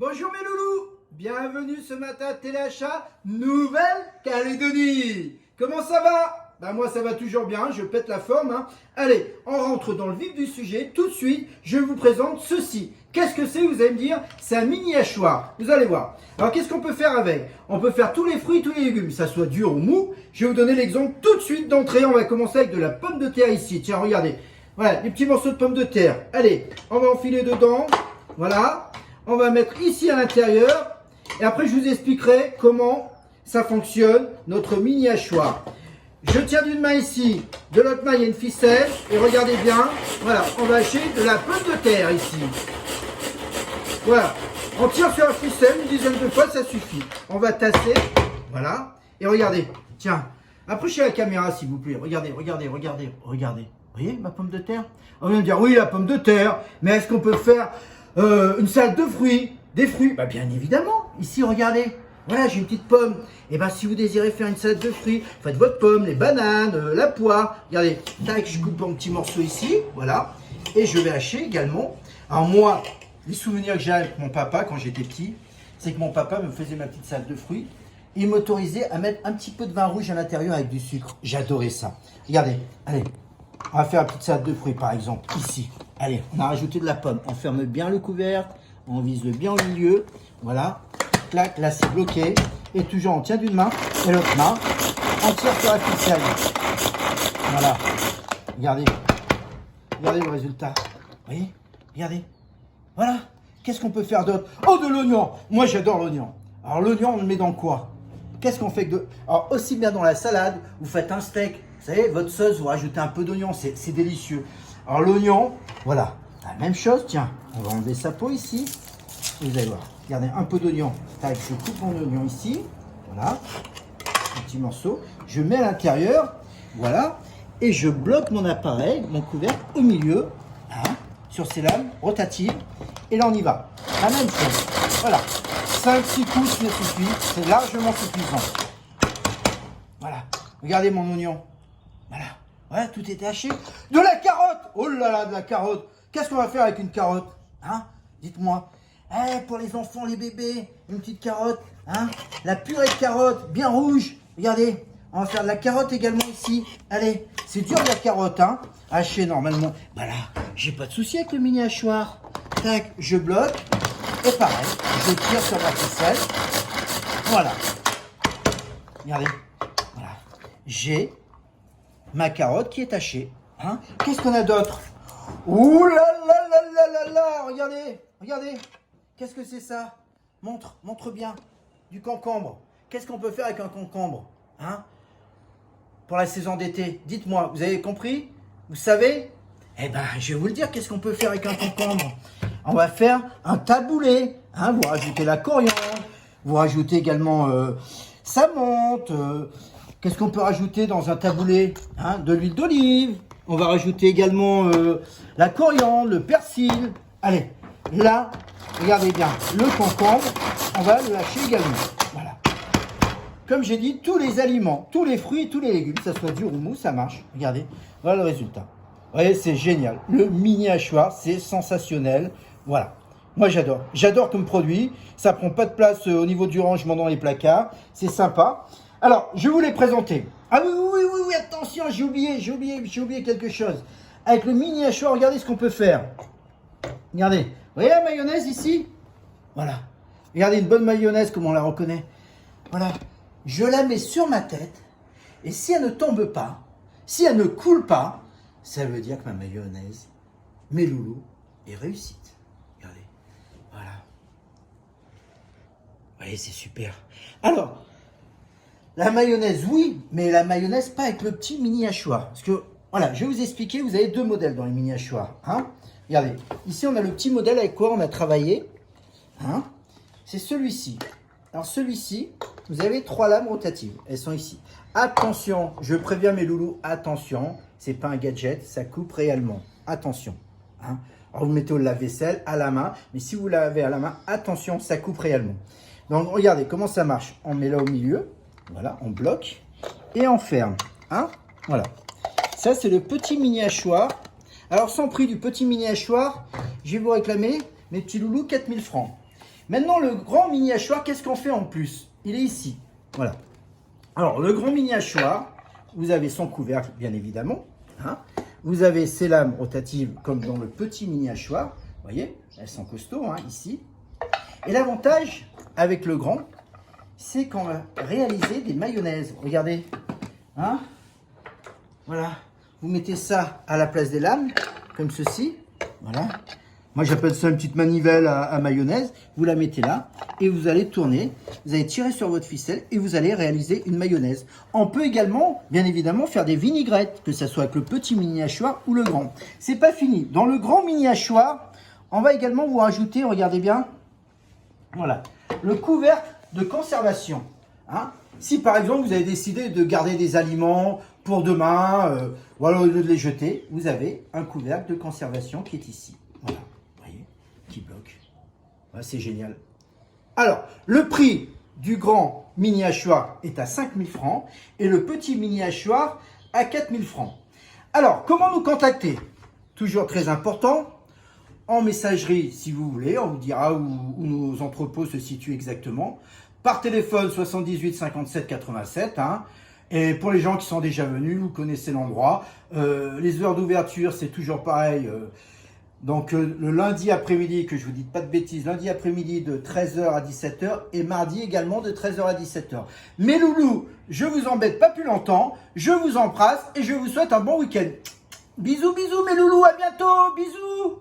Bonjour mes loulous, bienvenue ce matin à Téléachat Nouvelle-Calédonie. Comment ça va? Moi ça va toujours bien, je pète la forme. Allez, on rentre dans le vif du sujet. Tout de suite, je vous présente ceci. Qu'est-ce que c'est? Vous allez me dire, c'est un mini hachoir. Vous allez voir. Alors qu'est-ce qu'on peut faire avec? On peut faire tous les fruits, tous les légumes, que ça soit dur ou mou. Je vais vous donner l'exemple tout de suite d'entrée. On va commencer avec de la pomme de terre ici. Tiens, regardez. Voilà, des petits morceaux de pommes de terre. Allez, on va enfiler dedans. Voilà. On va mettre ici à l'intérieur et après je vous expliquerai comment ça fonctionne notre mini hachoir. Je tiens d'une main ici, de l'autre main il y a une ficelle et regardez bien, voilà, on va hacher de la pomme de terre ici. Voilà, on tire sur la ficelle une dizaine de fois, ça suffit. On va tasser, voilà, et regardez, tiens, approchez la caméra s'il vous plaît, regardez. Vous voyez ma pomme de terre? On vient de dire oui la pomme de terre, mais est-ce qu'on peut faire une salade de fruits, des fruits? Bien évidemment. Ici, regardez. Voilà, j'ai une petite pomme. Et si vous désirez faire une salade de fruits, faites votre pomme, les bananes, la poire. Regardez, tac, je coupe en petits morceaux ici. Voilà. Et je vais hacher également. Alors moi, les souvenirs que j'ai avec mon papa quand j'étais petit, c'est que mon papa me faisait ma petite salade de fruits. Il m'autorisait à mettre un petit peu de vin rouge à l'intérieur avec du sucre. J'adorais ça. Regardez, allez. On va faire une petite salade de fruits par exemple, ici. Allez, on a rajouté de la pomme. On ferme bien le couvercle, on vise bien au milieu. Voilà, clac, là c'est bloqué. Et toujours on tient d'une main et l'autre main, on tire sur la ficelle. Voilà, regardez le résultat. Vous voyez, regardez. Voilà, qu'est-ce qu'on peut faire d'autre? Oh, de l'oignon. Moi j'adore l'oignon. Alors l'oignon, on le met dans quoi? Qu'est-ce qu'on fait de... Alors aussi bien dans la salade, vous faites un steak. Vous savez, votre sauce, vous rajoutez un peu d'oignon, c'est délicieux. Alors l'oignon, voilà, la même chose, tiens, on va enlever sa peau ici. Vous allez voir, regardez, un peu d'oignon. Tac, je coupe mon oignon ici, voilà, un petit morceau. Je mets à l'intérieur, voilà, et je bloque mon appareil, mon couvercle au milieu, sur ces lames rotatives. Et là, on y va. La même chose, voilà. 5-6 coups me suffit, c'est largement suffisant. Voilà, regardez mon oignon. Voilà, ouais, tout était haché. De la carotte! Oh là là, de la carotte! Qu'est-ce qu'on va faire avec une carotte? Dites-moi. Pour les enfants, les bébés, une petite carotte, la purée de carotte, bien rouge. Regardez, on va faire de la carotte également ici. Allez, c'est dur de la carotte, hachée normalement. Voilà, j'ai pas de souci avec le mini hachoir. Tac, je bloque. Et pareil, je tire sur ma ficelle. Voilà. Regardez, voilà. J'ai ma carotte qui est hachée. Qu'est-ce qu'on a d'autre? Ouh là là là là là là! Regardez. Qu'est-ce que c'est ça? Montre bien. Du concombre. Qu'est-ce qu'on peut faire avec un concombre? Pour la saison d'été. Dites-moi, vous avez compris? Vous savez? Je vais vous le dire, qu'est-ce qu'on peut faire avec un concombre? On va faire un taboulé. Vous rajoutez la coriandre. Vous rajoutez également sa menthe. Qu'est-ce qu'on peut rajouter dans un taboulé? De l'huile d'olive. On va rajouter également la coriandre, le persil. Allez, là, regardez bien, le concombre, on va le hacher également. Voilà. Comme j'ai dit, tous les aliments, tous les fruits et tous les légumes, que ça soit dur ou mou, ça marche. Regardez, voilà le résultat. Vous voyez, c'est génial. Le mini hachoir, c'est sensationnel. Voilà. Moi, j'adore. J'adore comme produit. Ça prend pas de place au niveau du rangement dans les placards. C'est sympa. Alors, je vais vous les présenter. Oui, attention, j'ai oublié quelque chose. Avec le mini hachoir, regardez ce qu'on peut faire. Regardez, vous voyez la mayonnaise ici? Voilà. Regardez une bonne mayonnaise, comme on la reconnaît. Voilà. Je la mets sur ma tête. Et si elle ne tombe pas, si elle ne coule pas, ça veut dire que ma mayonnaise, mes loulous, est réussite. Regardez. Voilà. Vous voyez, c'est super. Alors, la mayonnaise, oui, mais la mayonnaise, pas avec le petit mini hachoir. Parce que, voilà, je vais vous expliquer, vous avez deux modèles dans les mini hachoirs. Regardez, ici, on a le petit modèle avec quoi on a travaillé. C'est celui-ci. Alors, celui-ci, vous avez 3 lames rotatives. Elles sont ici. Attention, je préviens mes loulous, attention, c'est pas un gadget, ça coupe réellement. Attention. Alors, vous mettez au lave-vaisselle à la main, mais si vous lavez à la main, attention, ça coupe réellement. Donc, regardez comment ça marche. On met là au milieu. Voilà, on bloque et on ferme. Voilà. Ça, c'est le petit mini hachoir. Alors, sans prix du petit mini hachoir, je vais vous réclamer, mes petits loulous, 4000 francs. Maintenant, le grand mini hachoir, qu'est-ce qu'on fait en plus? Il est ici. Voilà. Alors, le grand mini hachoir, vous avez son couvercle, bien évidemment. Hein. Vous avez ces lames rotatives comme dans le petit mini hachoir. Vous voyez, elles sont costauds, hein, ici. Et l'avantage avec le grand, c'est qu'on va réaliser des mayonnaises. Regardez. Hein. Voilà. Vous mettez ça à la place des lames, comme ceci. Voilà. Moi, j'appelle ça une petite manivelle à mayonnaise. Vous la mettez là et vous allez tourner. Vous allez tirer sur votre ficelle et vous allez réaliser une mayonnaise. On peut également, bien évidemment, faire des vinaigrettes, que ce soit avec le petit mini hachoir ou le grand. C'est pas fini. Dans le grand mini hachoir, on va également vous rajouter, regardez bien, voilà, le couvercle de conservation. Hein. Si par exemple vous avez décidé de garder des aliments pour demain, voilà, au lieu de les jeter, vous avez un couvercle de conservation qui est ici. Voilà, vous voyez, qui bloque. Voilà, c'est génial. Alors, le prix du grand mini hachoir est à 5 000 francs et le petit mini hachoir à 4 000 francs. Alors, comment nous contacter? Toujours très important, en messagerie si vous voulez, on vous dira où nos entrepôts se situent exactement. Par téléphone 78 57 87. Hein. Et pour les gens qui sont déjà venus, vous connaissez l'endroit. Les heures d'ouverture, c'est toujours pareil. Donc le lundi après-midi, que je vous dis pas de bêtises, lundi après-midi de 13h à 17h et mardi également de 13h à 17h. Mes loulous, je vous embête pas plus longtemps, je vous embrasse et je vous souhaite un bon week-end. Bisous, bisous mes loulous, à bientôt, bisous.